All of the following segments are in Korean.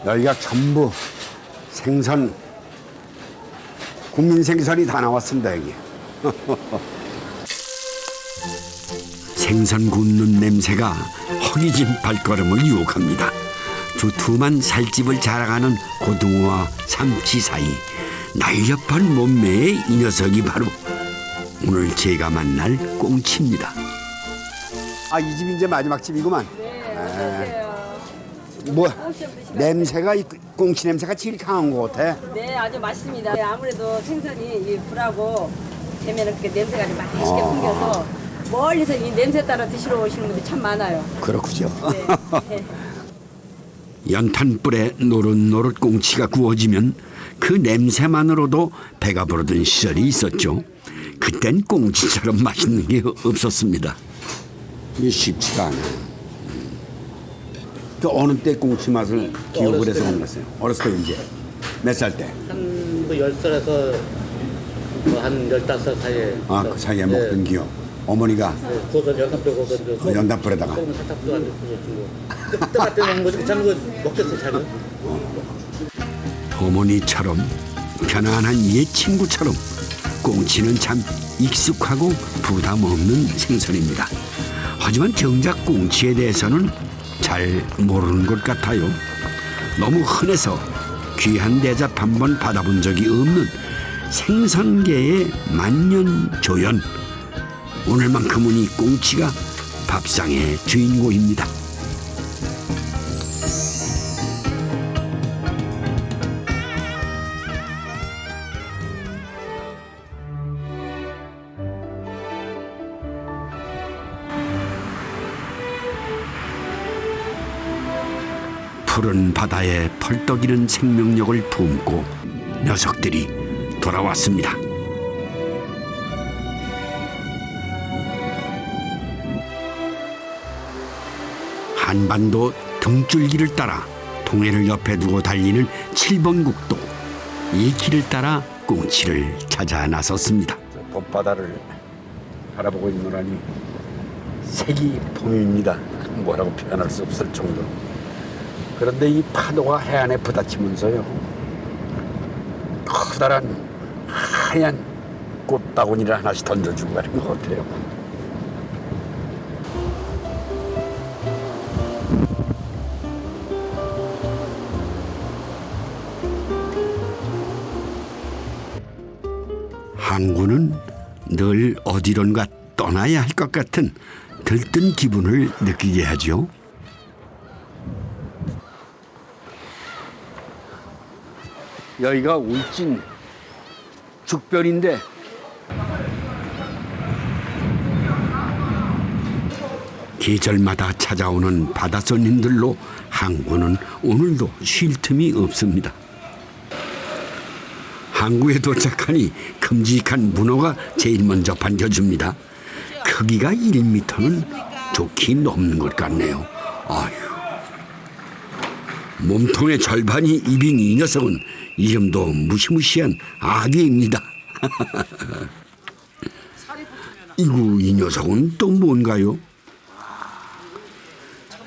여기가 전부 생선, 국민 생선이 다 나왔습니다, 여기. 생선 굽는 냄새가 허기진 발걸음을 유혹합니다. 두툼한 살집을 자랑하는 고등어와 삼치 사이 날렵한 몸매의 이 녀석이 바로 오늘 제가 만날 꽁치입니다. 아, 이 집이 이제 마지막 집이구만. 네, 어서오세요. 뭐 냄새가 이 꽁치 냄새가 제일 강한 것 같아. 네, 아주 맛있습니다. 네, 아무래도 생선이 이 불하고 되면은 그 냄새가 좀 맛있게 풍겨서 멀리서 이 냄새 따라 드시러 오시는 분들이 참 많아요. 그렇군요. 네. 연탄불에 노릇노릇 꽁치가 구워지면 그 냄새만으로도 배가 부르던 시절이 있었죠. 그땐 꽁치처럼 맛있는 게 없었습니다. 이게 쉽지가 않아. 그 어느 때 꽁치 맛을 기억을 해서 먹었어요? 어렸을 때 이제 몇 살 때? 한 10살에서 한 15살 사이에. 아, 그 사이에 먹던 기억. 어머니가 구워서 연탄불에 구워서 연탄불에다가. 조금 살짝 끓여가지고 주고. 그때 맛때 먹는 거지. 괜찮은 거 먹겠어, 자기는. 어머니처럼 편안한 옛 친구처럼 꽁치는 참 익숙하고 부담 없는 생선입니다. 하지만 정작 꽁치에 대해서는 잘 모르는 것 같아요. 너무 흔해서 귀한 대접 한 번 받아본 적이 없는 생선계의 만년조연. 오늘만큼은 이 꽁치가 밥상의 주인공입니다. 푸른 바다에 펄떡이는 생명력을 품고 녀석들이 돌아왔습니다. 한반도 등줄기를 따라 동해를 옆에 두고 달리는 7번 국도. 이 길을 따라 꽁치를 찾아 나섰습니다. 봄바다를 바라보고 있노라니 색이 봄입니다. 뭐라고 표현할 수 없을 정도로. 그런데 이 파도가 해안에 부딪히면서요, 커다란 하얀 꽃다구니를 하나씩 던져주고 가는 것 같아요. 항구는 늘 어디론가 떠나야 할 것 같은 들뜬 기분을 느끼게 하죠. 여기가 울진 죽별인데 계절마다 찾아오는 바다 손님들로 항구는 오늘도 쉴 틈이 없습니다. 항구에 도착하니 큼직한 문어가 제일 먼저 반겨줍니다. 크기가 1m는 좋게 넘는 것 같네요. 아휴. 몸통의 절반이 입인 이 녀석은 이름도 무시무시한 아귀입니다. 이구, 이 녀석은 또 뭔가요?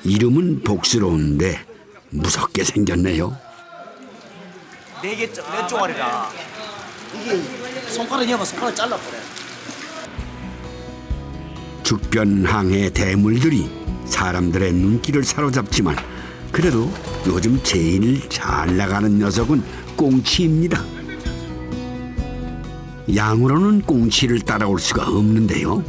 이름은 복스러운데 무섭게 생겼네요. 네 쪼가리라. 이게 손가락이면 손가락 잘라버려. 죽변항의 대물들이 사람들의 눈길을 사로잡지만 그래도 요즘 제일 잘 나가는 녀석은 꽁치입니다. 양으로는 꽁치를 따라올 수가 없는데요.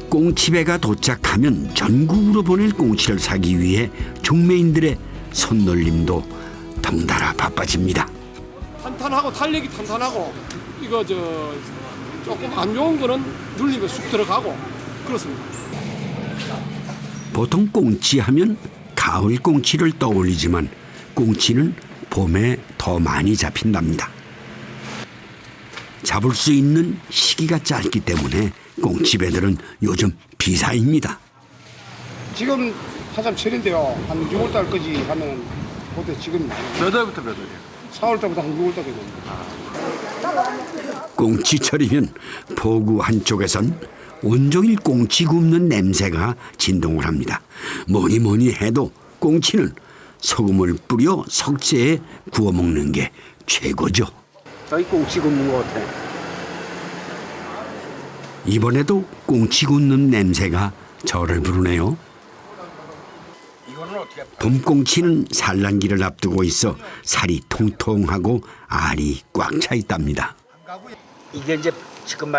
꽁치배가 도착하면 전국으로 보낼 꽁치를 사기 위해 중매인들의 손놀림도 덩달아 바빠집니다. 탄탄하고 탄력이 탄탄하고 이거 조금 안 좋은 거는 눌리면 쑥 들어가고 그렇습니다. 보통 꽁치 하면 가을 꽁치를 떠올리지만 꽁치는 봄에 더 많이 잡힌답니다. 잡을 수 있는 시기가 짧기 때문에 꽁치배들은 요즘 비싸입니다. 지금 한참 철인데요. 한 6월 달까지 하면 그때 지금 몇 월부터 몇 월이에요? 4월 달부터 한 6월 달까지 됩니다. 꽁치철이면 포구 한쪽에선 온종일 꽁치 굽는 냄새가 진동을 합니다. 뭐니 해도 꽁치는 소금을 뿌려 석쇠에 구워 먹는 게 최고죠. 저희 꽁치 굽는 것 같아. 이번에도 꽁치 굽는 냄새가 저를 부르네요. 봄꽁치는 산란기를 앞두고 있어 살이 통통하고 알이 꽉 차 있답니다. 이게 이제 지금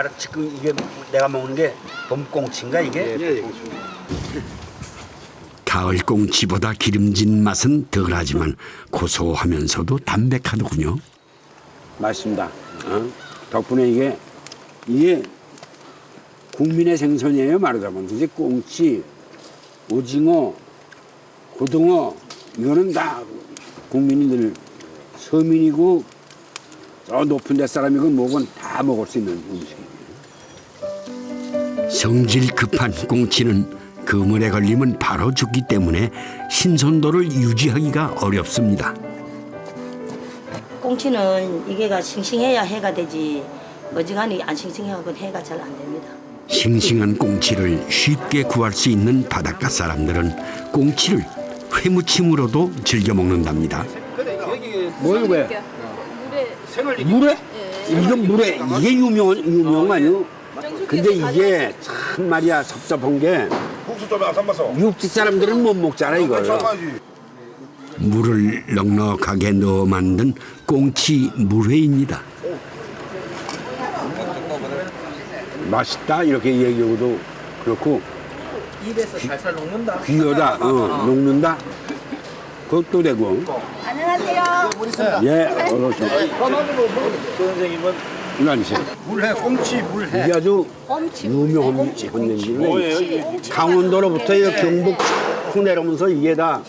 이게 내가 먹는 게 봄꽁치인가 이게? 가을 꽁치보다 기름진 맛은 덜하지만 고소하면서도 담백하더군요. 맛있습니다. 덕분에 이게 국민의 생선이에요. 말하자면 이제 꽁치, 오징어, 고등어 이거는 다 국민들 서민이고 저 높은 데 사람이고 뭐건 다 먹을 수 있는 음식이에요. 성질 급한 꽁치는 그물에 걸리면 바로 죽기 때문에 신선도를 유지하기가 어렵습니다. 꽁치는 이게가 싱싱해야 해가 되지 어지간히 안 싱싱해하고는 해가 잘 안 됩니다. 싱싱한 꽁치를 쉽게 구할 수 있는 바닷가 사람들은 꽁치를 회무침으로도 즐겨 먹는답니다. 뭘 왜? 물에? 이건 물에 이게 유명한 아니요? 근데 이게 참 말이야 섭섭한 게 육지 사람들은 못 먹잖아 이걸. 물을 넉넉하게 넣어 만든 꽁치 물회입니다. 맛있다 이렇게 얘기하고도 그렇고 입에서 살살 녹는다. 귀하다 녹는다 그것도 되고. 안녕하세요. 예 어르신 선생님은 이거 아니세요? 물회, 꽁치 물회. 이게 아주 유명한 건데 강원도로부터 이 경북 쭉 내려오면서 이게 다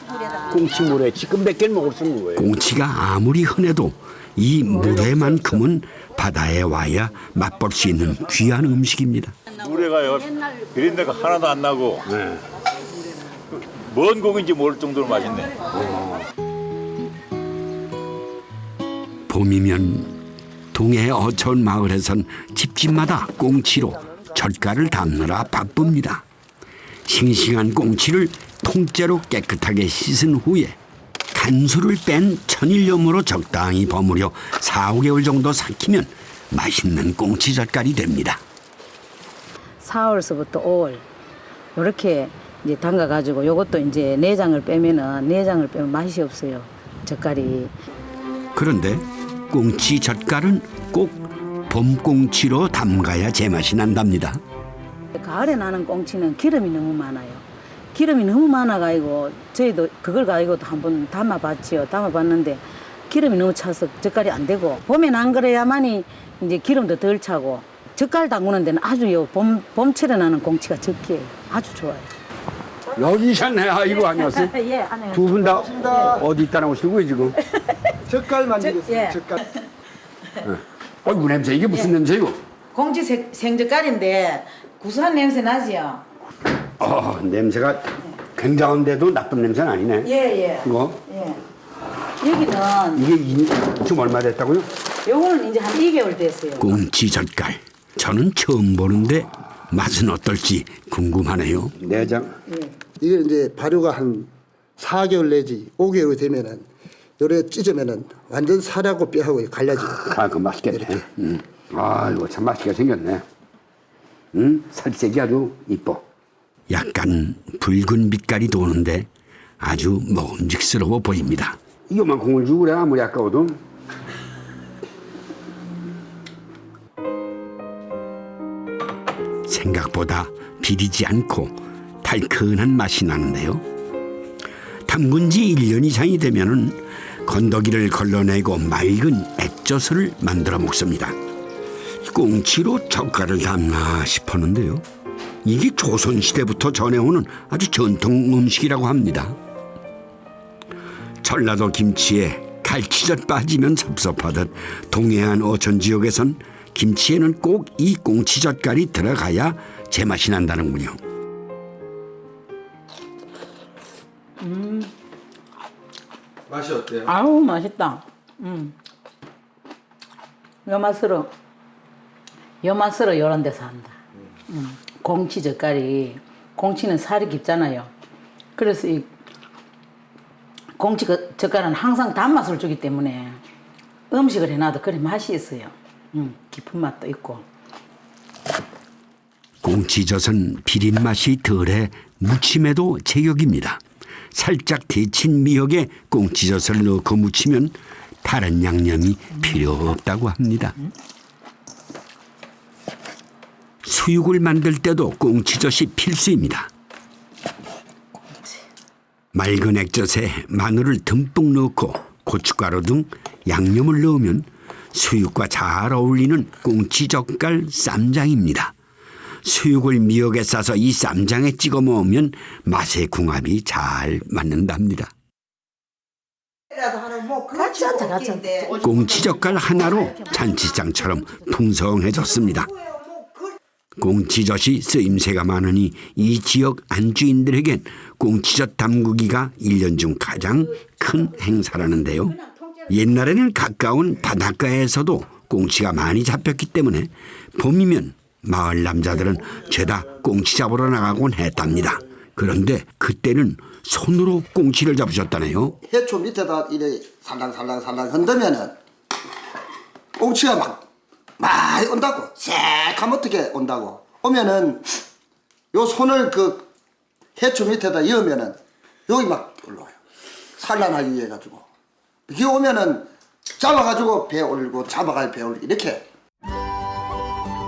꽁치물회 지금 몇 개를 먹을 수 있는 거예요. 꽁치가 아무리 흔해도 이 물회만큼은 바다에 와야 맛볼 수 있는 귀한 음식입니다. 물회가요 비린내가 하나도 안 나고 뭔 고기인지 모를 정도로 맛있네. 봄이면 동해 어촌 마을에선 집집마다 꽁치로 젓갈을 담느라 바쁩니다. 싱싱한 꽁치를 통째로 깨끗하게 씻은 후에 간수를 뺀 천일염으로 적당히 버무려 4, 5개월 정도 삭히면 맛있는 꽁치 젓갈이 됩니다. 4월서부터 5월 이렇게 이제 담가 가지고 요것도 이제 내장을 빼면 맛이 없어요. 젓갈이. 그런데 꽁치 젓갈은 꼭 봄꽁치로 담가야 제맛이 난답니다. 가을에 나는 꽁치는 기름이 너무 많아요. 기름이 너무 많아가지고 저희도 그걸 가지고도 한번 담아봤지요. 담아봤는데 기름이 너무 차서 젓갈이 안 되고 봄에 안 그래야만이 이제 기름도 덜 차고 젓갈 담그는 데는 아주요 봄철에 나는 꽁치가 적게 아주 좋아요. 여기셨네. 이거 아니었어요? 예, 안에 두 분 다 어디 있다 나오시는 거예요 지금? 젓갈 만지겠어요. 예. 젓갈. 어이구 냄새 이게 무슨 냄새요? 꽁치 생젓갈인데 구수한 냄새 나지요. 냄새가 굉장한데도 나쁜 냄새는 아니네. 예. 이거 예. 여기는 이게 지금 얼마 됐다고요? 요거는 이제 한 2개월 됐어요. 꽁치 젓갈 저는 처음 보는데 맛은 어떨지 궁금하네요. 내장. 이게 이제 발효가 한 4개월 내지 5개월 되면은 요래 찢으면은 완전 살하고 뼈하고 갈라지고. 그 맛있겠네. 이거 참 맛있게 생겼네. 살색이 아주 이뻐. 약간 붉은 빛깔이 도는데 아주 먹음직스러워 보입니다. 이거만큼을 주고 그래 아무리 아까워도. 생각보다 비리지 않고 달큰한 맛이 나는데요. 담근 지 1년 이상이 되면은 건더기를 걸러내고 맑은 액젓을 만들어 먹습니다. 꽁치로 젓갈을 담나 싶었는데요. 이게 조선시대부터 전해오는 아주 전통 음식이라고 합니다. 전라도 김치에 갈치젓 빠지면 섭섭하듯 동해안 어촌 지역에선 김치에는 꼭 이 꽁치젓갈이 들어가야 제맛이 난다는군요. 맛이 어때요? 아우 맛있다. 요 맛으로 요런 데서 한다. 공치 젓갈이 공치는 살이 깊잖아요. 그래서 이 꽁치 젓갈은 항상 단맛을 주기 때문에 음식을 해놔도 그래 맛이 있어요. 깊은 맛도 있고. 꽁치젓은 비린 맛이 덜해 무침에도 제격입니다. 살짝 데친 미역에 꽁치젓을 넣고 무치면 다른 양념이 필요 없다고 합니다. 수육을 만들 때도 꽁치젓이 필수입니다. 맑은 액젓에 마늘을 듬뿍 넣고 고춧가루 등 양념을 넣으면 수육과 잘 어울리는 꽁치젓갈 쌈장입니다. 수육을 미역에 싸서 이 쌈장에 찍어 먹으면 맛의 궁합이 잘 맞는답니다. 꽁치젓갈 하나로 잔치상처럼 풍성해졌습니다. 꽁치젓이 쓰임새가 많으니 이 지역 안주인들에겐 꽁치젓 담그기가 1년 중 가장 큰 행사라는데요. 옛날에는 가까운 바닷가에서도 꽁치가 많이 잡혔기 때문에 봄이면 마을 남자들은 죄다 꽁치 잡으러 나가곤 했답니다. 그런데 그때는 손으로 꽁치를 잡으셨다네요. 해초 밑에다 이래 살랑살랑 흔들면은 꽁치가 막 많이 온다고. 새카맣게 온다고. 오면은 요 손을 그 해초 밑에다 이으면은 여기 막 올라와요. 산란하기 위해 가지고. 이게 오면은 잡아가지고 배 올리고 잡아가지고 배 올리고 이렇게.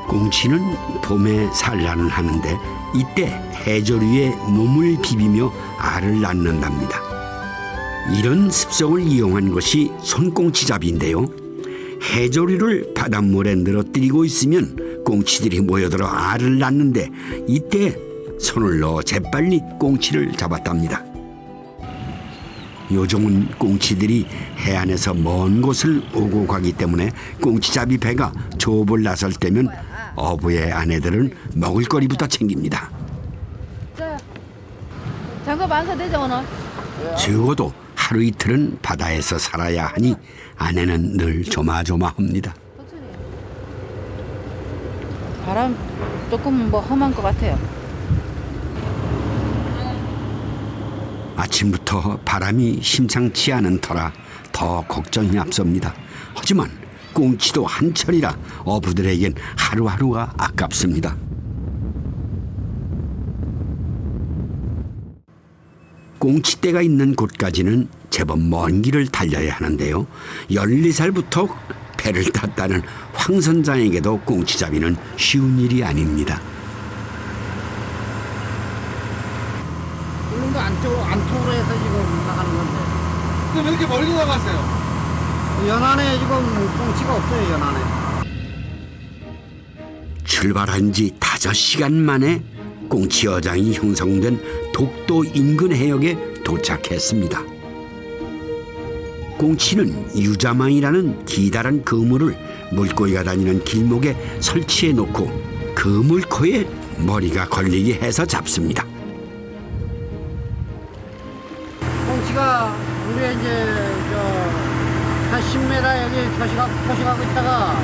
꽁치는 봄에 산란을 하는데 이때 해조류 위에 몸을 비비며 알을 낳는답니다. 이런 습성을 이용한 것이 손꽁치잡이인데요. 해조류를 바닷물에 늘어뜨리고 있으면 꽁치들이 모여들어 알을 낳는데 이때 손을 넣어 재빨리 꽁치를 잡았답니다. 요즘은 꽁치들이 해안에서 먼 곳을 오고 가기 때문에 꽁치잡이 배가 조업을 나설 때면 어부의 아내들은 먹을거리부터 챙깁니다. 장갑 안 사되죠 오늘? 적어도 하루 이틀은 바다에서 살아야 하니 아내는 늘 조마조마합니다. 바람 조금 뭐 험한 것 같아요. 아침부터 바람이 심상치 않은 터라 더 걱정이 앞섭니다. 하지만 꽁치도 한철이라 어부들에겐 하루하루가 아깝습니다. 꽁치떼가 있는 곳까지는 제법 먼 길을 달려야 하는데요. 14살부터 배를 탔다는 황 선장에게도 꽁치잡이는 쉬운 일이 아닙니다. 울릉도 안쪽으로 해서 지금 나가는 건데. 근데 왜 이렇게 멀리 나가세요? 연안에 지금 꽁치가 없어요, 연안에. 출발한 지 5시간 만에 꽁치 어장이 형성된 독도 인근 해역에 도착했습니다. 꽁치는 유자망이라는 기다란 그물을 물고기가 다니는 길목에 설치해 놓고 그물코에 머리가 걸리게 해서 잡습니다. 꽁치가 우리 이제 한 10m 여기 표식하고 있다가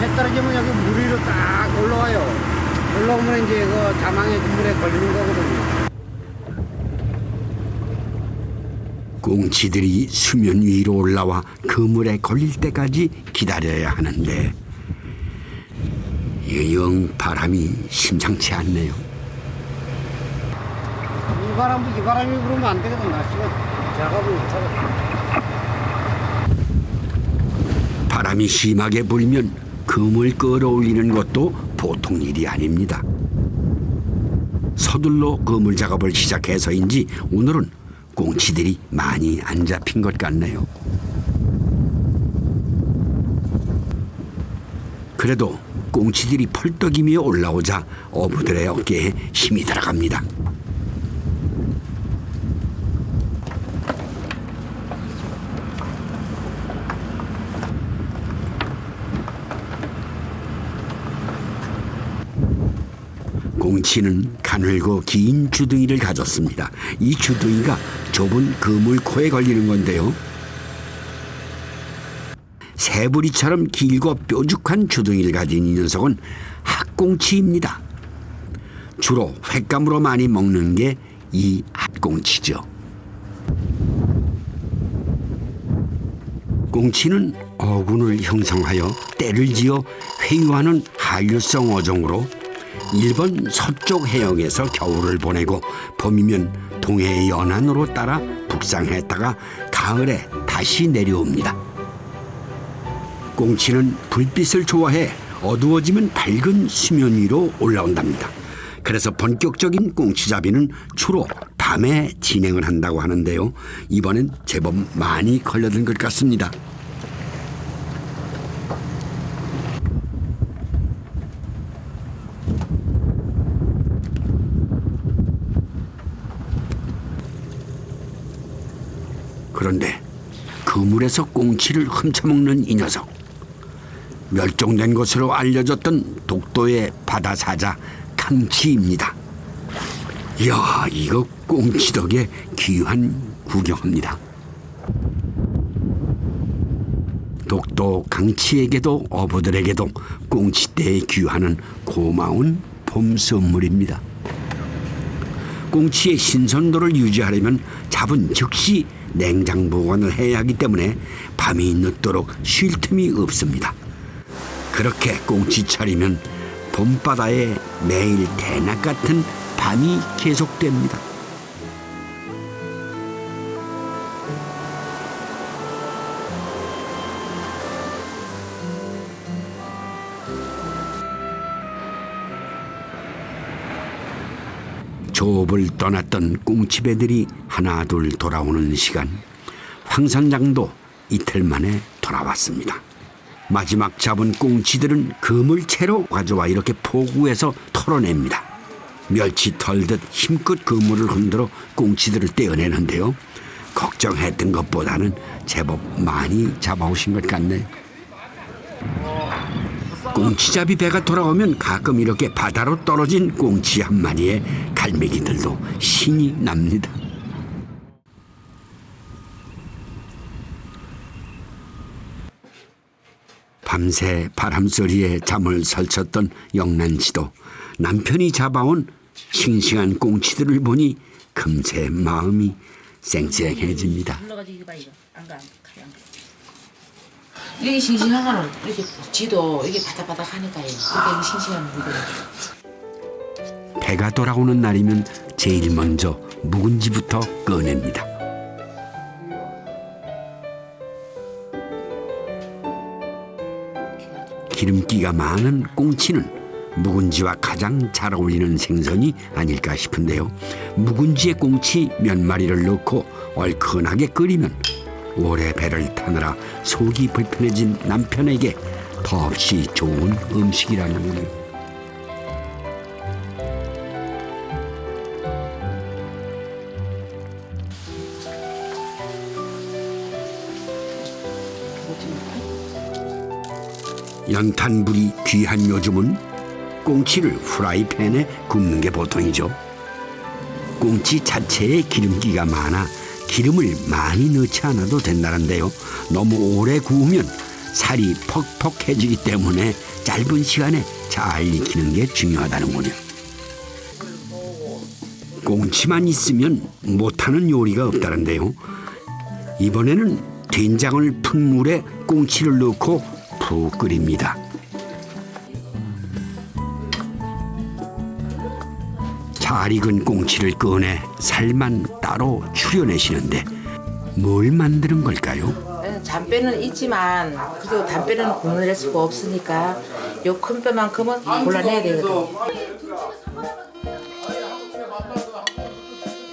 배 떨어지면 여기 물 위로 딱 올라와요. 올라오면 이제 그 자망의 물에 걸리는 거거든요. 꽁치들이 수면 위로 올라와 그물에 걸릴 때까지 기다려야 하는데 영 바람이 심상치 않네요. 이 바람이 불으면 안 되거든. 날씨가 작아보고 차가. 바람이 심하게 불면 그물 끌어올리는 것도 보통 일이 아닙니다. 서둘러 그물 작업을 시작해서인지 오늘은 꽁치들이 많이 안 잡힌 것 같네요. 그래도 꽁치들이 펄떡이며 올라오자 어부들의 어깨에 힘이 들어갑니다. 꽁치는 가늘고 긴 주둥이를 가졌습니다. 이 주둥이가 좁은 그물코에 걸리는 건데요. 새부리처럼 길고 뾰족한 주둥이를 가진 이 녀석은 학꽁치입니다. 주로 횟감으로 많이 먹는 게 이 학꽁치죠. 꽁치는 어군을 형성하여 떼를 지어 회유하는 한류성 어종으로 일본 서쪽 해역에서 겨울을 보내고 봄이면 동해 연안으로 따라 북상했다가 가을에 다시 내려옵니다. 꽁치는 불빛을 좋아해 어두워지면 밝은 수면 위로 올라온답니다. 그래서 본격적인 꽁치잡이는 주로 밤에 진행을 한다고 하는데요. 이번엔 제법 많이 걸려든 것 같습니다. 그런데 그물에서 꽁치를 훔쳐먹는 이 녀석. 멸종된 것으로 알려졌던 독도의 바다사자 강치입니다. 이야, 이거 꽁치 덕에 귀한 구경합니다. 독도 강치에게도 어부들에게도 꽁치떼의 귀환은 고마운 봄 선물입니다. 꽁치의 신선도를 유지하려면 잡은 즉시 냉장 보관을 해야 하기 때문에 밤이 늦도록 쉴 틈이 없습니다. 그렇게 꽁치철이면 봄바다에 매일 대낮 같은 밤이 계속됩니다. 조업을 떠났던 꽁치배들이 하나둘 돌아오는 시간, 황 선장도 이틀 만에 돌아왔습니다. 마지막 잡은 꽁치들은 그물채로 가져와 이렇게 포구해서 털어냅니다. 멸치 털듯 힘껏 그물을 흔들어 꽁치들을 떼어내는데요. 걱정했던 것보다는 제법 많이 잡아오신 것 같네요. 꽁치잡이 배가 돌아오면 가끔 이렇게 바다로 떨어진 꽁치 한 마리에 갈매기들도 신이 납니다. 밤새 바람소리에 잠을 설쳤던 영란씨도 남편이 잡아온 싱싱한 꽁치들을 보니 금세 마음이 쌩쌩해집니다. 이게 싱싱한 거는 이렇게 지도 이게 바닥바닥 하니까요. 이게 싱싱한 물건. 배가 돌아오는 날이면 제일 먼저 묵은지부터 꺼냅니다. 기름기가 많은 꽁치는 묵은지와 가장 잘 어울리는 생선이 아닐까 싶은데요. 묵은지에 꽁치 몇 마리를 넣고 얼큰하게 끓이면 오래 배를 타느라 속이 불편해진 남편에게 더없이 좋은 음식이라는군요. 연탄불이 귀한 요즘은 꽁치를 후라이팬에 굽는 게 보통이죠. 꽁치 자체에 기름기가 많아 기름을 많이 넣지 않아도 된다는데요. 너무 오래 구우면 살이 퍽퍽해지기 때문에 짧은 시간에 잘 익히는 게 중요하다는군요. 꽁치만 있으면 못하는 요리가 없다는데요. 이번에는 된장을 푼 물에 꽁치를 넣고 푹 끓입니다. 잘 익은 꽁치를 꺼내 살만 따로 추려내시는데 뭘 만드는 걸까요? 잔뼈는 있지만 그래도 단뼈는 골라낼 수가 없으니까 요 큰 뼈만큼은 골라내야 되거든.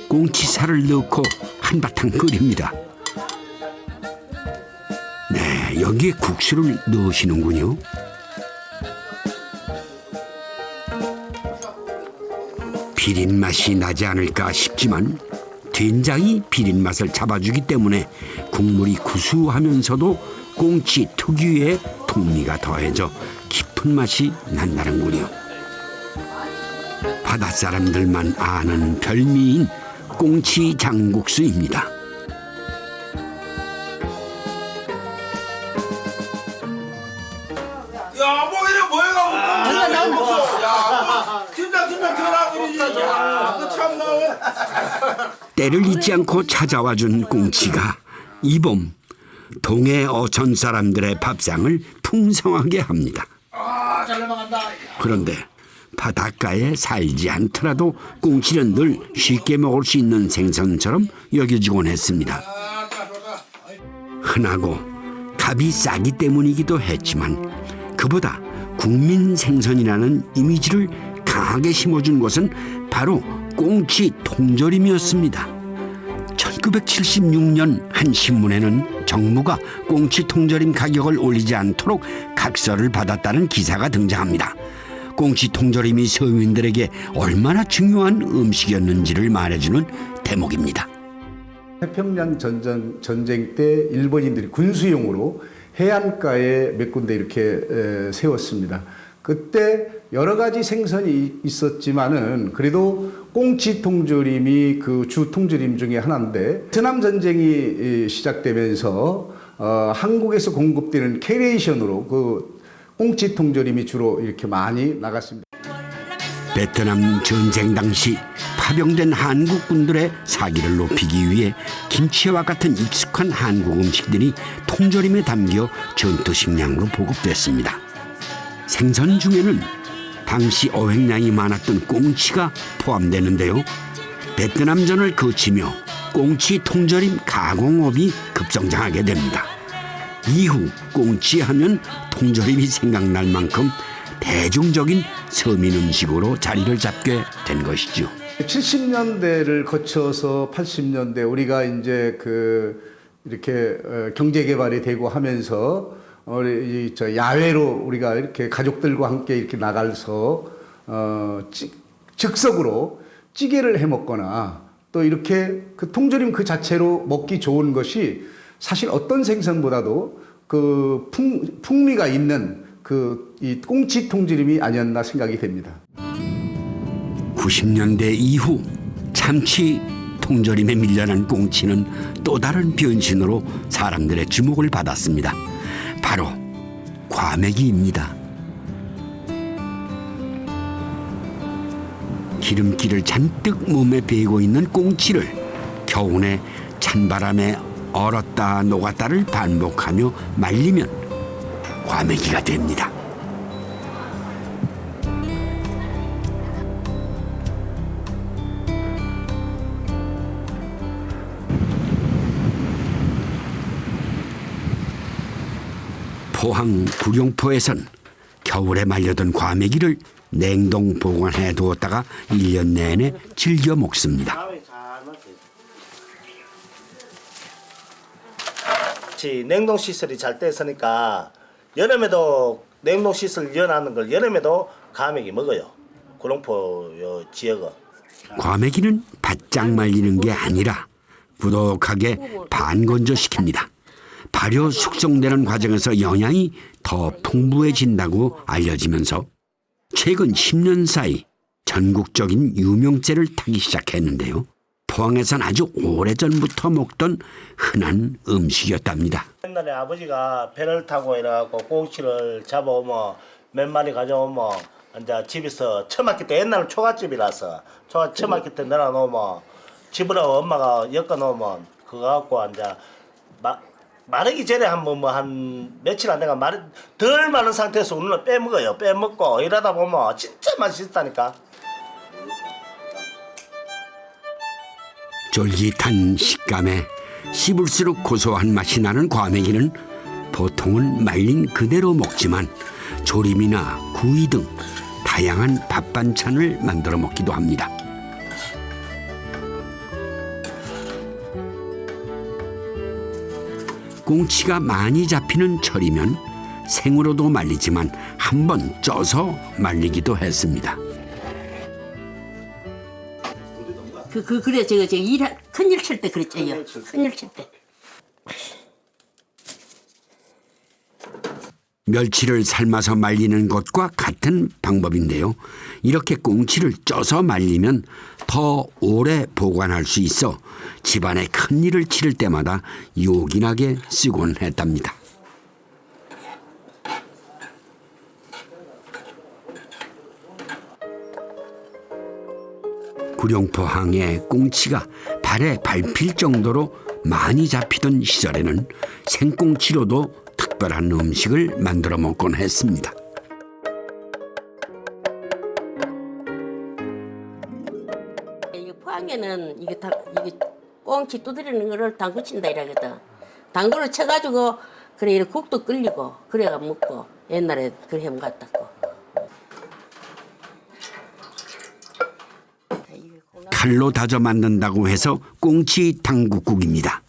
꽁치살을 넣고 한바탕 끓입니다. 네, 여기에 국수를 넣으시는군요. 비린 맛이 나지 않을까 싶지만 된장이 비린 맛을 잡아주기 때문에 국물이 구수하면서도 꽁치 특유의 풍미가 더해져 깊은 맛이 난다는군요. 바닷사람들만 아는 별미인 꽁치 장국수입니다. 야, 뭐 이래 뭐해가 무서워. 야, 진짜 전화 그러지. 야, 그 참나. 때를 잊지 않고 찾아와준 꽁치가 이 봄 동해 어촌 사람들의 밥상을 풍성하게 합니다. 잘 넘어간다. 그런데 바닷가에 살지 않더라도 꽁치는 늘 쉽게 먹을 수 있는 생선처럼 여겨지곤 했습니다. 흔하고 값이 싸기 때문이기도 했지만 그보다 국민 생선이라는 이미지를 강하게 심어준 것은 바로 꽁치 통조림이었습니다. 1976년 한 신문에는 정부가 꽁치 통조림 가격을 올리지 않도록 각서를 받았다는 기사가 등장합니다. 꽁치 통조림이 서민들에게 얼마나 중요한 음식이었는지를 말해주는 대목입니다. 태평양 전쟁 때 일본인들이 군수용으로 해안가에 몇 군데 이렇게 세웠습니다. 그때 여러 가지 생선이 있었지만은 그래도 꽁치 통조림이 그 주 통조림 중에 하나인데 베트남 전쟁이 시작되면서 한국에서 공급되는 캐레이션으로 그 꽁치 통조림이 주로 이렇게 많이 나갔습니다. 베트남 전쟁 당시 파병된 한국군들의 사기를 높이기 위해 김치와 같은 익숙한 한국 음식들이 통조림에 담겨 전투 식량으로 보급됐습니다. 생선 중에는 당시 어획량이 많았던 꽁치가 포함되는데요. 베트남전을 거치며 꽁치 통조림 가공업이 급성장하게 됩니다. 이후 꽁치 하면 통조림이 생각날 만큼 대중적인 서민 음식으로 자리를 잡게 된 것이죠. 70년대를 거쳐서 80년대 우리가 이제 이렇게 경제 개발이 되고 하면서 야외로 우리가 이렇게 가족들과 함께 이렇게 나가서 즉석으로 찌개를 해 먹거나 또 이렇게 그 통조림 그 자체로 먹기 좋은 것이 사실 어떤 생선보다도 그 풍미가 있는 이 꽁치 통조림이 아니었나 생각이 됩니다. 90년대 이후 참치 통조림에 밀려난 꽁치는 또 다른 변신으로 사람들의 주목을 받았습니다. 바로 과메기입니다. 기름기를 잔뜩 몸에 배고 있는 꽁치를 겨우내 찬바람에 얼었다 녹았다를 반복하며 말리면 과메기가 됩니다. 포항 구룡포에선 겨울에 말려둔 과메기를 냉동 보관해 두었다가 1년 내내 즐겨 먹습니다. 냉동 시설이 잘 됐으니까 여름에도 냉동 시설 열어놓는 걸 여름에도 과메기 먹어요. 구룡포 요 지역은. 과메기는 바짝 말리는 게 아니라 꾸덕하게 반건조시킵니다. 발효 숙성되는 과정에서 영양이 더 풍부해진다고 알려지면서 최근 10년 사이 전국적인 유명세를 타기 시작했는데요. 포항에선 아주 오래전부터 먹던 흔한 음식이었답니다. 옛날에 아버지가 배를 타고 이래갖고 꽁치를 잡아오면 몇 마리 가져오면 이제 집에서 처맞기 때 옛날은 초가집이라서 처맞기 때 내려놓으면 집으로 엄마가 엮어놓으면 그거 갖고 이제 마르기 전에 한 며칠 안 돼가 덜 마른 상태에서 우리는 빼먹어요. 빼먹고 이러다 보면 진짜 맛있다니까. 쫄깃한 식감에 씹을수록 고소한 맛이 나는 과메기는 보통은 말린 그대로 먹지만 조림이나 구이 등 다양한 밥 반찬을 만들어 먹기도 합니다. 꽁치가 많이 잡히는 철이면 생으로도 말리지만 한번 쪄서 말리기도 했습니다. 그래 제가 큰일 칠 때 그랬잖아요. 큰일 칠 때. 멸치를 삶아서 말리는 것과 같은 방법인데요. 이렇게 꽁치를 쪄서 말리면 더 오래 보관할 수 있어 집안에 큰일을 치를 때마다 요긴하게 쓰곤 했답니다. 구룡포항의 꽁치가 발에 밟힐 정도로 많이 잡히던 시절에는 생꽁치로도 특별한 음식을 만들어 먹곤 했습니다. 이게 포항에는 이게 꽁치 두드리는 거를 당구 친다 이러거든. 당구를 쳐가지고 그래 이렇게 국도 끓이고 그래가 먹고 옛날에 그래 해 먹었다고. 칼로 다져 만든다고 해서 꽁치 당국국입니다.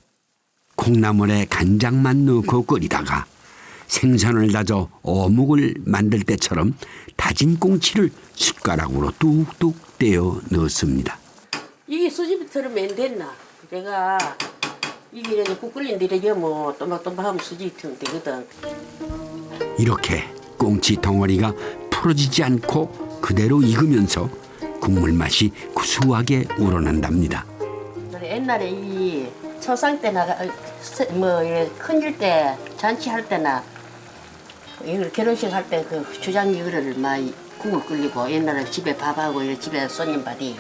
콩나물에 간장만 넣고 끓이다가 생선을 다져 어묵을 만들 때처럼 다진 꽁치를 숟가락으로 뚝뚝 떼어 넣습니다. 이게 수지부터는 맨 됐나? 내가 이게 이렇게 국 끓이는데 이렇게 뭐 또박또박하면 수지부터는 되거든. 이렇게 꽁치 덩어리가 풀어지지 않고 그대로 익으면서 국물 맛이 구수하게 우러난답니다. 옛날에 이 초상 때나 뭐 이렇게 큰일 때 잔치할 때나 이걸 결혼식 할 때 그 주장 이거를 많이 국을 끓이고 옛날에 집에 밥하고 이렇게 집에 손님 받이.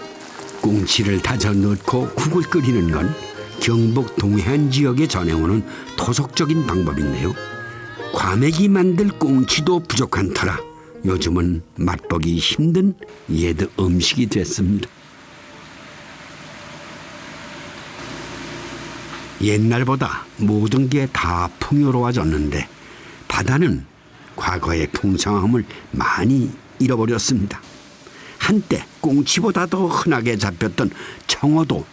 꽁치를 다져 넣고 국을 끓이는 건 경북 동해안 지역에 전해오는 토속적인 방법인데요. 과메기 만들 꽁치도 부족한 터라 요즘은 맛보기 힘든 옛 음식이 됐습니다. 옛날보다 모든 게 다 풍요로워졌는데 바다는 과거의 풍성함을 많이 잃어버렸습니다. 한때 꽁치보다 더 흔하게 잡혔던 청어도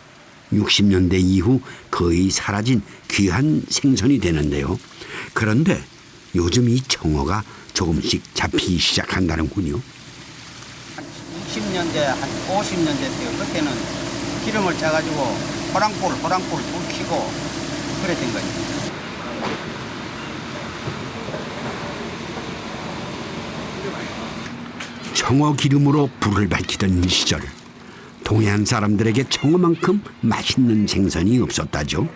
60년대 이후 거의 사라진 귀한 생선이 되는데요. 그런데 요즘 이 청어가 조금씩 잡히기 시작한다는군요. 60년대, 한 50년대 때 그때는 기름을 짜가지고 호랑불 불 켜고 그랬던 거죠. 청어 기름으로 불을 밝히던 시절 동해안 사람들에게 청어만큼 맛있는 생선이 없었다죠.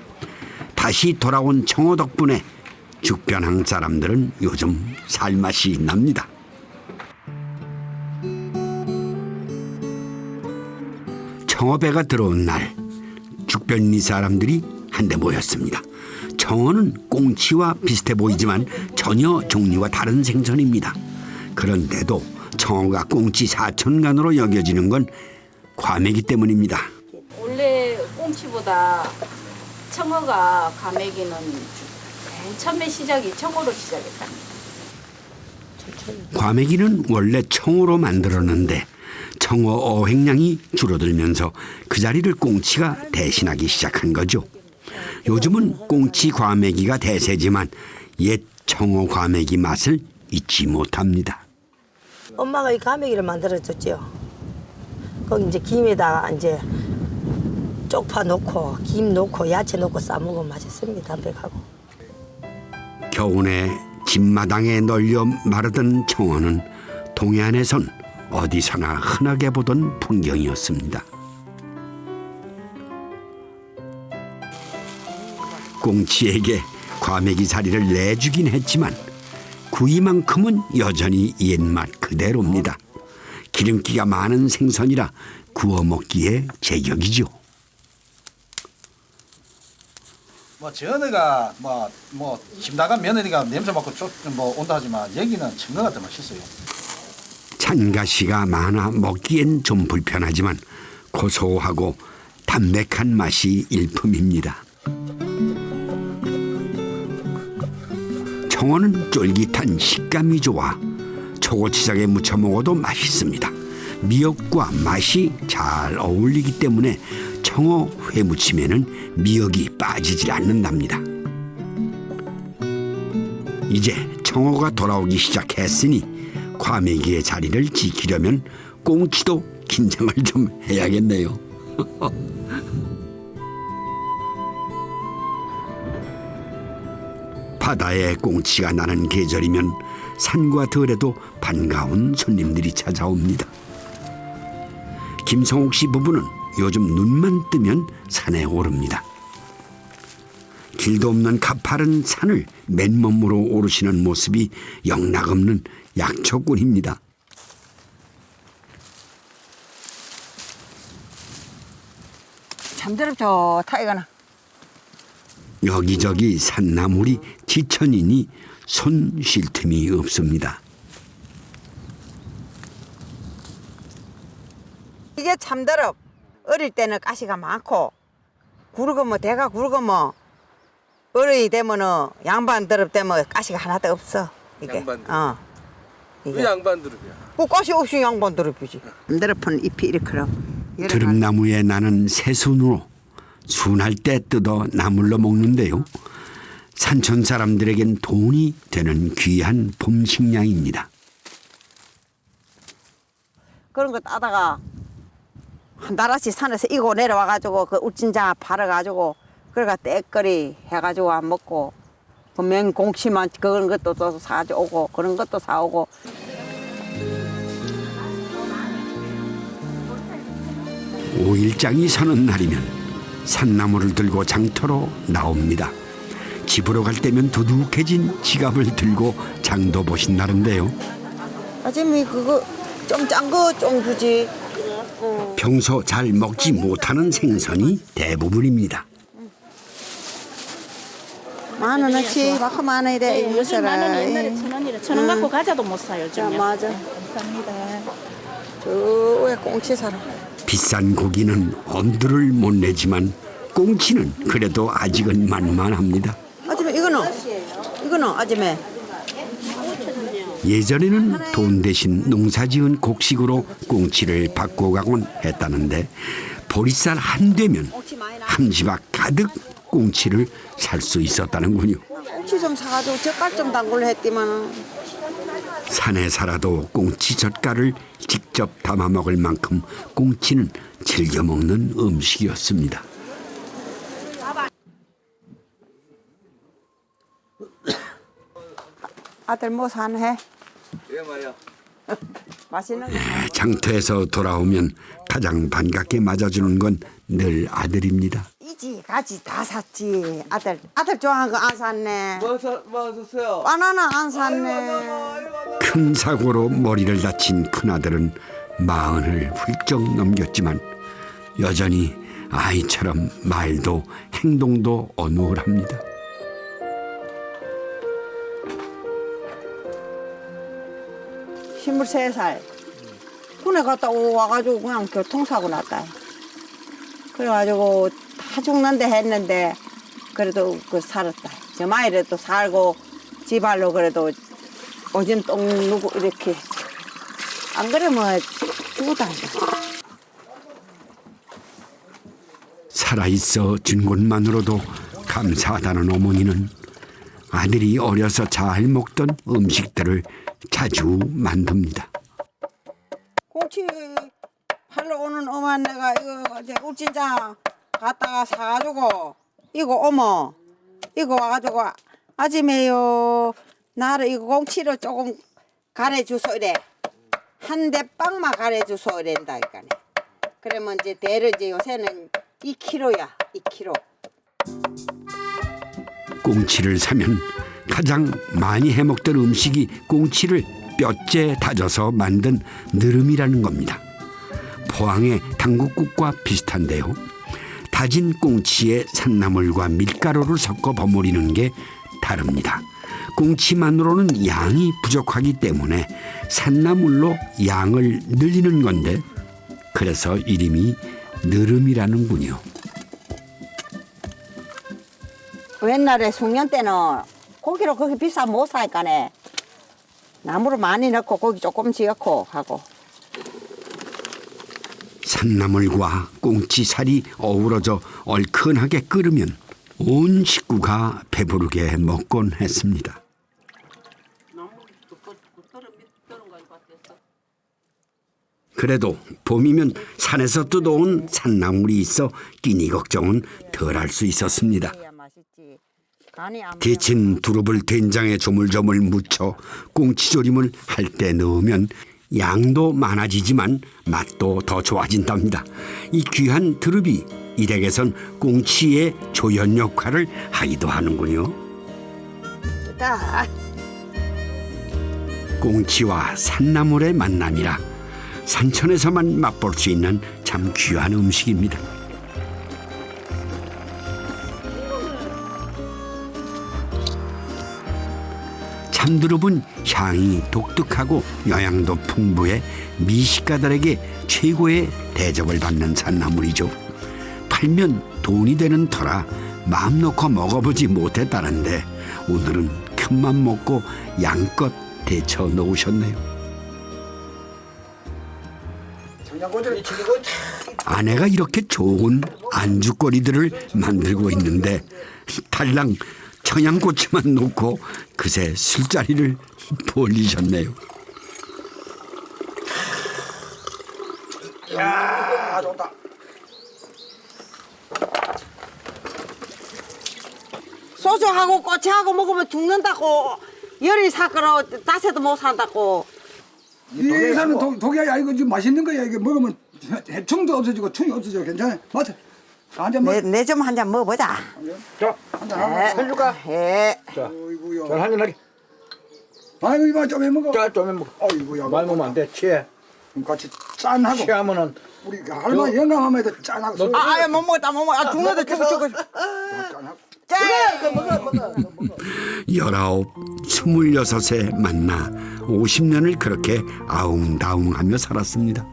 다시 돌아온 청어 덕분에 죽변항 사람들은 요즘 살맛이 납니다. 청어배가 들어온 날 죽변리 사람들이 한데 모였습니다. 청어는 꽁치와 비슷해 보이지만 전혀 종류가 다른 생선입니다. 그런데도 청어가 꽁치 사천간으로 여겨지는 건 과메기 때문입니다. 원래 꽁치보다 청어가 과메기는 맨 처음에 시작이 청어로 시작했다. 과메기는 원래 청어로 만들었는데 청어 어획량이 줄어들면서 그 자리를 꽁치가 대신하기 시작한 거죠. 요즘은 꽁치 과메기가 대세지만 옛 청어 과메기 맛을 잊지 못합니다. 엄마가 이 과메기를 만들어줬죠. 거기 이제 김에다가 이제 쪽파 넣고 김 넣고 야채 넣고 싸 먹으면 맛있습니다. 담백하고. 겨우내 집마당에 널려 마르던 청어는 동해안에선 어디서나 흔하게 보던 풍경이었습니다. 꽁치에게 과메기 사리를 내주긴 했지만 구이만큼은 여전히 옛맛 그대로입니다. 기름기가 많은 생선이라 구워 먹기에 제격이죠. 뭐 전어가 집 나간 며느리가 냄새 맡고 온다 하지만 여기는 청어가 더 맛있어요. 찬가시가 많아 먹기엔 좀 불편하지만 고소하고 담백한 맛이 일품입니다. 청어는 쫄깃한 식감이 좋아 초고추장에 무쳐 먹어도 맛있습니다. 미역과 맛이 잘 어울리기 때문에 청어 회무침에는 미역이 빠지질 않는답니다. 이제 청어가 돌아오기 시작했으니 과메기의 자리를 지키려면 꽁치도 긴장을 좀 해야겠네요. 바다에 꽁치가 나는 계절이면 산과 들에도 반가운 손님들이 찾아옵니다. 김성옥 씨 부부는 요즘 눈만 뜨면 산에 오릅니다. 길도 없는 가파른 산을 맨몸으로 오르시는 모습이 영락없는 약초꾼입니다. 잠대로 좋다 이거는. 여기저기 산나물이 지천이니 손 쉴 틈이 없습니다. 이게 참더럽. 어릴 때는 가시가 많고 굵으면 대가 굵으면 어른이 되면은 양반 드럽 되면 가시가 하나도 없어. 이게. 왜 양반 드럽이야? 그 가시 없이 양반 드럽이지. 드럽은 잎이 이렇게. 드릅나무에 나는 새순으로 순할 때 뜯어 나물로 먹는데요. 산촌 사람들에겐 돈이 되는 귀한 봄 식량입니다. 그런 거 따다가 한 달아씩 산에서 이고 내려와가지고 그 울진자 팔아가지고 그래가 떼거리 해가지고 안 먹고 그 맹공치만 그런 것도 또 사오고 그런 것도 사오고. 오일장이 서는 날이면 산나물을 들고 장터로 나옵니다. 집으로 갈 때면 두둑해진 지갑을 들고 장도 보신다는데요. 아줌이 그거 좀 짠 거 좀 주지. 평소 잘 먹지 못하는 생선이 대부분입니다. 10,000원어치 막 10,000원이래. 네, 요즘 10,000원 옛날에 1,000원이래. 1,000원 갖고 과자도 못 사요. 요즘에. 맞아. 감사합니다. 저왜 꽁치 사러. 비싼 고기는 엄두를 못 내지만 꽁치는 그래도 아직은 만만합니다. 아줌마 이거는 아줌마. 예전에는 돈 대신 농사지은 곡식으로 꽁치를 바꿔가곤 했다는데 보리쌀 한 되면 함지박 가득 꽁치를 살 수 있었다는군요. 꽁치 좀 사가지고 젓갈 좀 담글려 했더만. 산에 살아도 꽁치 젓갈을 직접 담아 먹을 만큼 꽁치는 즐겨 먹는 음식이었습니다. 아들 뭐 사네? 예 말이야. 맛있는 거. 장터에서 돌아오면 가장 반갑게 맞아주는 건 늘 아들입니다. 이지 가지 다 샀지. 아들 좋아하는 거 안 샀네. 뭐 샀어요? 바나나 안 샀네. 큰 사고로 머리를 다친 큰아들은 40을 훌쩍 넘겼지만 여전히 아이처럼 말도 행동도 어눌합니다. 스물세 살 군에 갔다 와가지고 그냥 교통사고 났다. 그래가지고 다 죽는데 했는데 그래도 그 살았다. 저 마을에도 살고 지발로 그래도 오줌 똥 누고 이렇게 안 그러면 죽었다. 살아있어 준 것만으로도 감사하다는 어머니는 아들이 어려서 잘 먹던 음식들을 자주 만듭니다. 꽁치 팔러 오는 엄마 내가 이거 이제 울진장 갔다가 사가지고 이거 어머 이거 와가지고 아줌매요 나를 이거 꽁치를 조금 가래주소 이래 한 대빵만 가래주소 이랬다니까. 그러면 이제 대를 이제 요새는 2kg야 2kg. 꽁치를 사면 가장 많이 해먹던 음식이 꽁치를 뼈째 다져서 만든 느름이라는 겁니다. 포항의 당국국과 비슷한데요. 다진 꽁치에 산나물과 밀가루를 섞어 버무리는 게 다릅니다. 꽁치만으로는 양이 부족하기 때문에 산나물로 양을 늘리는 건데 그래서 이름이 느름이라는군요. 옛날에 송년 때는 고기로 그렇게 비싸 못 사니까네 나무를 많이 넣고 고기 조금씩 넣고 하고. 산나물과 꽁치살이 어우러져 얼큰하게 끓으면 온 식구가 배부르게 먹곤 했습니다. 그래도 봄이면 산에서 뜯어온 산나물이 있어 끼니 걱정은 덜 할 수 있었습니다. 데친 두릅을 된장에 조물조물 묻혀 꽁치조림을 할 때 넣으면 양도 많아지지만 맛도 더 좋아진답니다. 이 귀한 두릅이 이 댁에선 꽁치의 조연 역할을 하기도 하는군요. 꽁치와 산나물의 만남이라 산천에서만 맛볼 수 있는 참 귀한 음식입니다. 처음 들어본 향이 독특하고 영양도 풍부해 미식가들에게 최고의 대접을 받는 산나물이죠. 팔면 돈이 되는 터라 마음 놓고 먹어보지 못했다는데 오늘은 큰맘 먹고 양껏 데쳐 놓으셨네요. 아내가 이렇게 좋은 안주거리들을 만들고 있는데 달랑 청양고추만 놓고 그새 술자리를 벌리셨네요. 야, 좋다. 소주하고 꼬치하고 먹으면 죽는다고. 열이 사거나 따세도 못 산다고. 이 회사는 독이야. 이거 지금 맛있는 거야. 이게 먹으면 해충도 없어지고 충이 없어지고 괜찮아. 맞아. 내 좀 한 잔 먹어보자. 자, 한잔 해줄까? 예. 자, 한잔 하게. 아이고 이만 좀 해먹어. 자, 좀 해먹어. 아이고야. 많이 먹으면 안 돼. 취해. 같이 짠하고. 취하면은 우리 할머니 영감하면 짠하고. 아, 못 먹었다, 못 먹었다. 죽는다, 죽어. 짠! 먹어. 19, 26에 만나 50년을 그렇게 아웅다웅하며 살았습니다.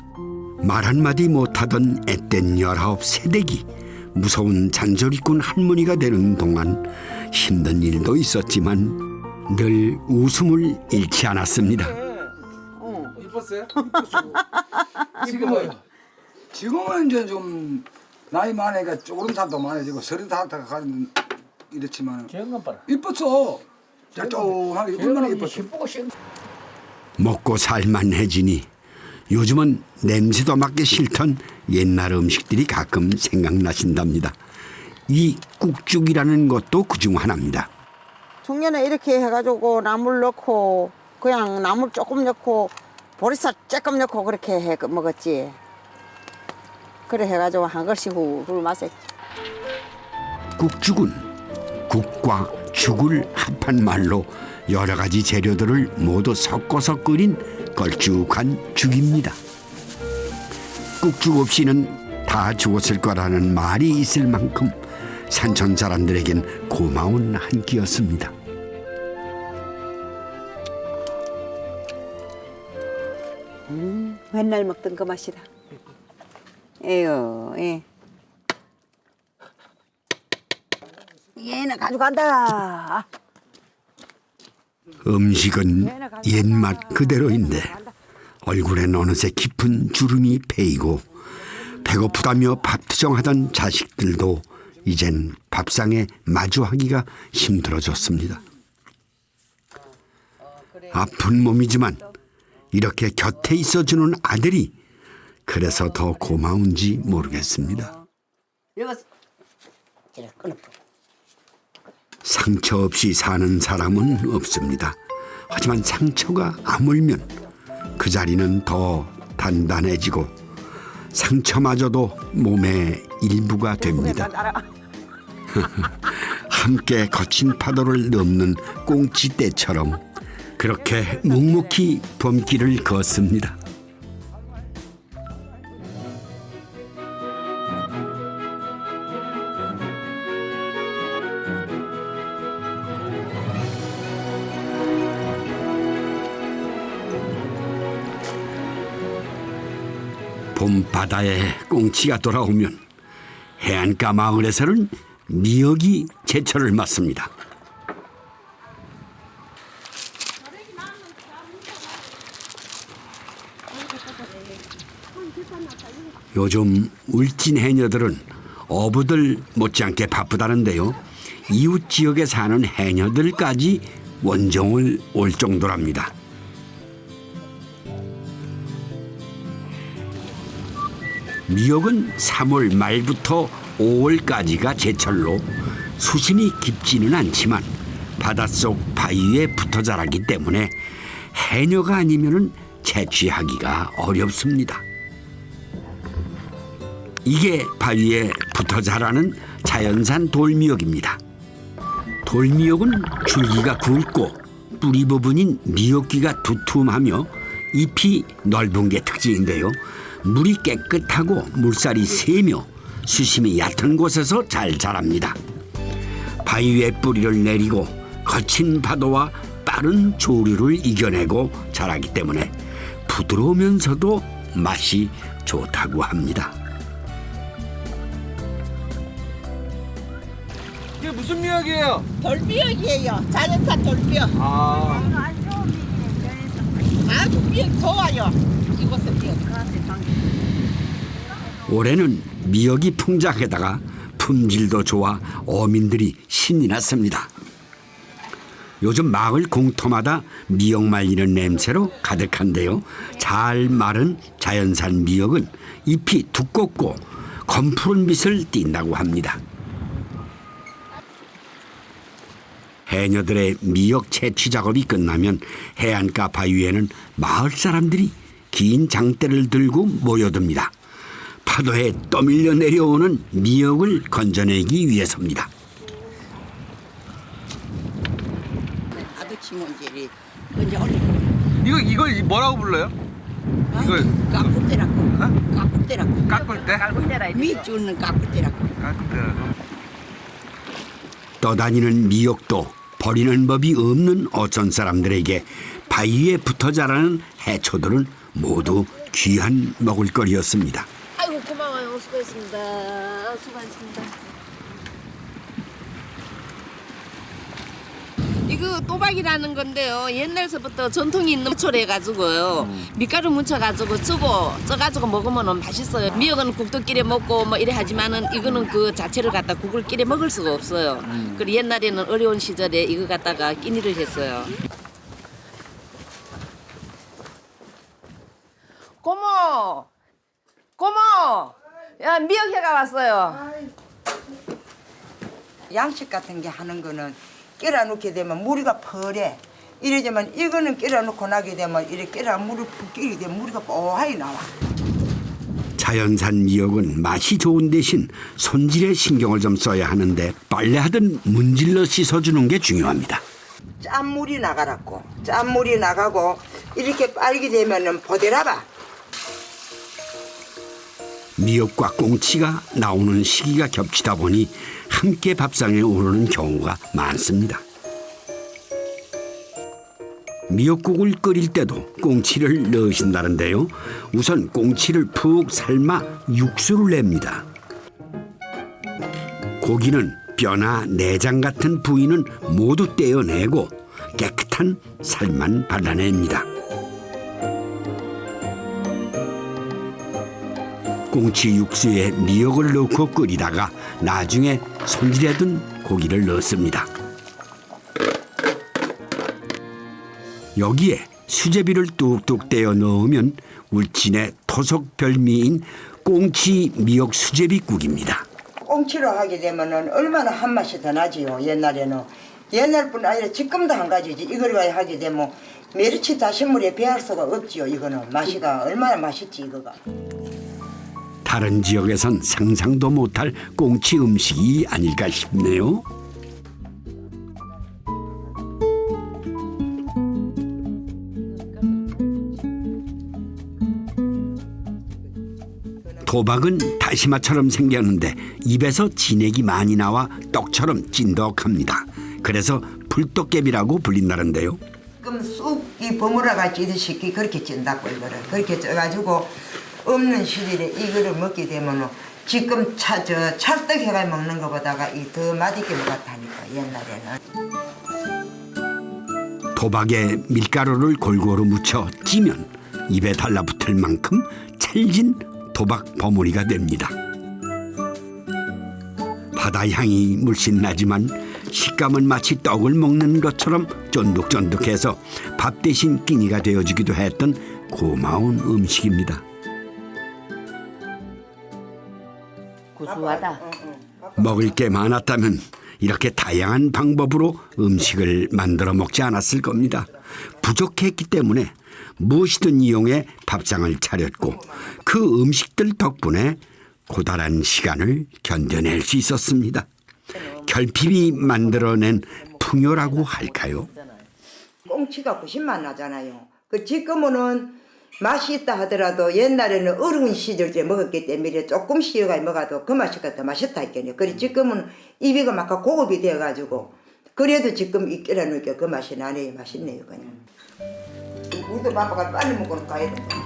말 한마디 못하던 앳된 19 새댁이 무서운 잔소리꾼 할머니가 되는 동안 힘든 일도 있었지만 늘 웃음을 잃지 않았습니다. 이뻤어요? 지금은 이제 좀 나이 많으니까 쪼름살도 많아지고 35가 가면 이렇지만 이뻤어. 짤짤하게 얼마나 이뻤어. 먹고 살만해지니 요즘은 냄새도 맡기 싫던 옛날 음식들이 가끔 생각나신답니다. 이 꾹죽이라는 것도 그중 하나입니다. 중년에 이렇게 해가지고 나물 넣고 그냥 나물 조금 넣고 보리쌀 조금 넣고 그렇게 해 먹었지. 그래 해가지고 한 걸씩 훌훌 마셨지. 꾹죽은 국과 죽을 합한 말로 여러 가지 재료들을 모두 섞어서 끓인 걸쭉한 죽입니다. 꾹죽 없이는 다 죽었을 거라는 말이 있을 만큼 산천 사람들에겐 고마운 한 끼였습니다. 맨날 먹던 그 맛이다. 에휴, 예. 얘는 가져간다. 음식은 옛맛 그대로인데 얼굴엔 어느새 깊은 주름이 패이고 배고프다며 밥투정하던 자식들도 이젠 밥상에 마주하기가 힘들어졌습니다. 아픈 몸이지만 이렇게 곁에 있어주는 아들이 그래서 더 고마운지 모르겠습니다. 상처 없이 사는 사람은 없습니다. 하지만 상처가 아물면 그 자리는 더 단단해지고 상처마저도 몸의 일부가 됩니다. 함께 거친 파도를 넘는 꽁치떼처럼 그렇게 묵묵히 봄길을 걷습니다. 봄바다에 꽁치가 돌아오면 해안가 마을에서는 미역이 제철을 맞습니다. 요즘 울진 해녀들은 어부들 못지않게 바쁘다는데요. 이웃 지역에 사는 해녀들까지 원정을 올 정도랍니다. 미역은 3월 말부터 5월까지가 제철로 수심이 깊지는 않지만 바닷속 바위에 붙어 자라기 때문에 해녀가 아니면은 채취하기가 어렵습니다. 이게 바위에 붙어 자라는 자연산 돌미역입니다. 돌미역은 줄기가 굵고 뿌리 부분인 미역귀가 두툼하며 잎이 넓은 게 특징인데요. 물이 깨끗하고 물살이 세며 수심이 얕은 곳에서 잘 자랍니다. 바위 위에 뿌리를 내리고 거친 파도와 다른 조류를 이겨내고 자라기 때문에 부드러우면서도 맛이 좋다고 합니다. 이게 무슨 미역이에요? 돌미역이에요. 자연산 돌미역. 아주 미역 좋아요. 이곳은 미역. 올해는 미역이 풍작에다가 품질도 좋아 어민들이 신이 났습니다. 요즘 마을 공터마다 미역 말리는 냄새로 가득한데요. 잘 마른 자연산 미역은 잎이 두껍고 검푸른 빛을 띈다고 합니다. 해녀들의 미역 채취 작업이 끝나면 해안가 바위에는 마을 사람들이 긴 장대를 들고 모여듭니다. 파도에 떠밀려 내려오는 미역을 건져내기 위해서입니다. 아저씨 문제리 이제 올려. 이걸 뭐라고 불러요? 이걸 깎을 때라고. 깎을 때라고. 깎을 때? 깎을 때라. 밑줄은 깎을 때라고. 깎을 때라고. 떠다니는 미역도 버리는 법이 없는 어촌 사람들에게 바위에 붙어 자라는 해초들은 모두 귀한 먹을거리였습니다. 아이고 고마워요. 수고했습니다. 수고하셨습니다. 이거 또박이라는 건데요. 옛날서부터 전통이 있는 무초래 가지고요. 밀가루 묻혀가지고 쪄가지고 먹으면 맛있어요. 미역은 국도 끼려 먹고 뭐 이래 하지만은 이거는 그 자체를 갖다 국을 끼려 먹을 수가 없어요. 그리고 옛날에는 어려운 시절에 이거 갖다가 끼니를 했어요. 고모, 야 미역회가 왔어요. 양식 같은 게 하는 거는 깨라 놓게 되면 무리가 펄해. 이러지만 이거는 깨라 놓고 나게 되면 이렇게 깨라 물을 푹 끼게 되면 무리가 뽀하게 나와. 자연산 미역은 맛이 좋은 대신 손질에 신경을 좀 써야 하는데 빨래하듯 문질러 씻어주는 게 중요합니다. 짠물이 나가라고. 짠물이 나가고 이렇게 빨게 되면은 보대라봐. 미역과 꽁치가 나오는 시기가 겹치다 보니 함께 밥상에 오르는 경우가 많습니다. 미역국을 끓일 때도 꽁치를 넣으신다는데요. 우선 꽁치를 푹 삶아 육수를 냅니다. 고기는 뼈나 내장 같은 부위는 모두 떼어내고 깨끗한 살만 발라냅니다. 꽁치 육수에 미역을 넣고 끓이다가 나중에 손질해둔 고기를 넣습니다. 여기에 수제비를 뚝뚝 떼어 넣으면 울진의 토속 별미인 꽁치 미역 수제비국입니다. 꽁치로 하게 되면은 얼마나 한 맛이 더 나지요. 옛날뿐 아니라 지금도 한 가지지. 이걸 하게 되면 메르치 다시물에 비할 수가 없지요. 이거는 맛이가 얼마나 맛있지 이거가. 다른 지역에선 상상도 못할 꽁치 음식이 아닐까 싶네요. 도박은 다시마처럼 생겼는데 입에서 진액이 많이 나와 떡처럼 찐덕합니다. 그래서 불떡개비라고 불린다는데요. 그럼 쑥이 버무라 같이 이듯이 그렇게 찐다고 이거를. 그렇게 쪄가지고 없는 시절에 이거를 먹게 되면 지금 찰떡 해가 먹는 것보다가 더 맛있게 먹었다니까 옛날에는. 도박에 밀가루를 골고루 묻혀 찌면 입에 달라붙을 만큼 찰진 도박 버무리가 됩니다. 바다 향이 물씬 나지만 식감은 마치 떡을 먹는 것처럼 쫀득쫀득해서 밥 대신 끼니가 되어주기도 했던 고마운 음식입니다. 구수하다. 먹을 게 많았다면 이렇게 다양한 방법으로 음식을 만들어 먹지 않았을 겁니다. 부족했기 때문에 무엇이든 이용해 밥상을 차렸고 그 음식들 덕분에 고달한 시간을 견뎌낼 수 있었습니다. 결핍이 만들어낸 풍요라고 할까요? 꽁치가 90만 나잖아요. 그 지금은 맛이 있다 하더라도 옛날에는 어려운 시절 때 먹었기 때문에 조금 쉬어가 먹어도 그 맛이 더 맛있다 했겠네요. 그리고 지금은 입이 막 고급이 되어가지고 그래도 지금 익혀놓으니까 그 맛이 나네요. 맛있네요 그냥. 우리도 바빠가 빨리 먹고 가야 된다.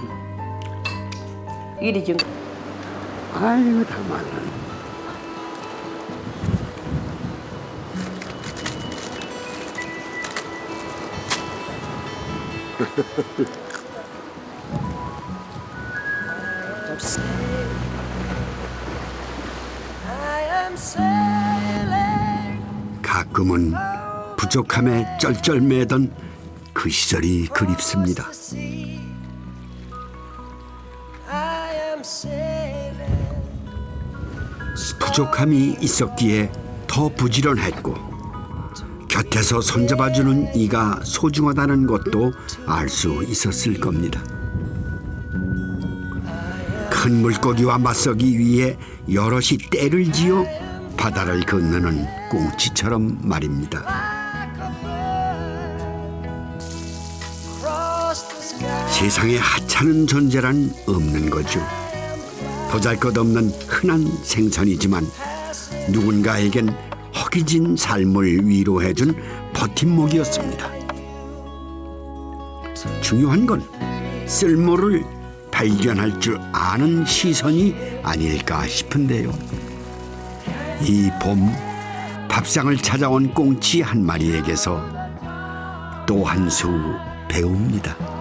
이리 좀. 아이고 다 말라. 가끔은 부족함에 쩔쩔매던 그 시절이 그립습니다. 부족함이 있었기에 더 부지런했고 곁에서 손잡아주는 이가 소중하다는 것도 알 수 있었을 겁니다. 큰 물고기와 맞서기 위해 여럿이 떼를 지어 바다를 건너는 꽁치처럼 말입니다. 세상에 하찮은 존재란 없는 거죠. 보잘것없는 흔한 생선이지만 누군가에겐 허기진 삶을 위로해준 버팀목이었습니다. 중요한 건 쓸모를 발견할 줄 아는 시선이 아닐까 싶은데요. 이 봄 밥상을 찾아온 꽁치 한 마리에게서 또 한 수 배웁니다.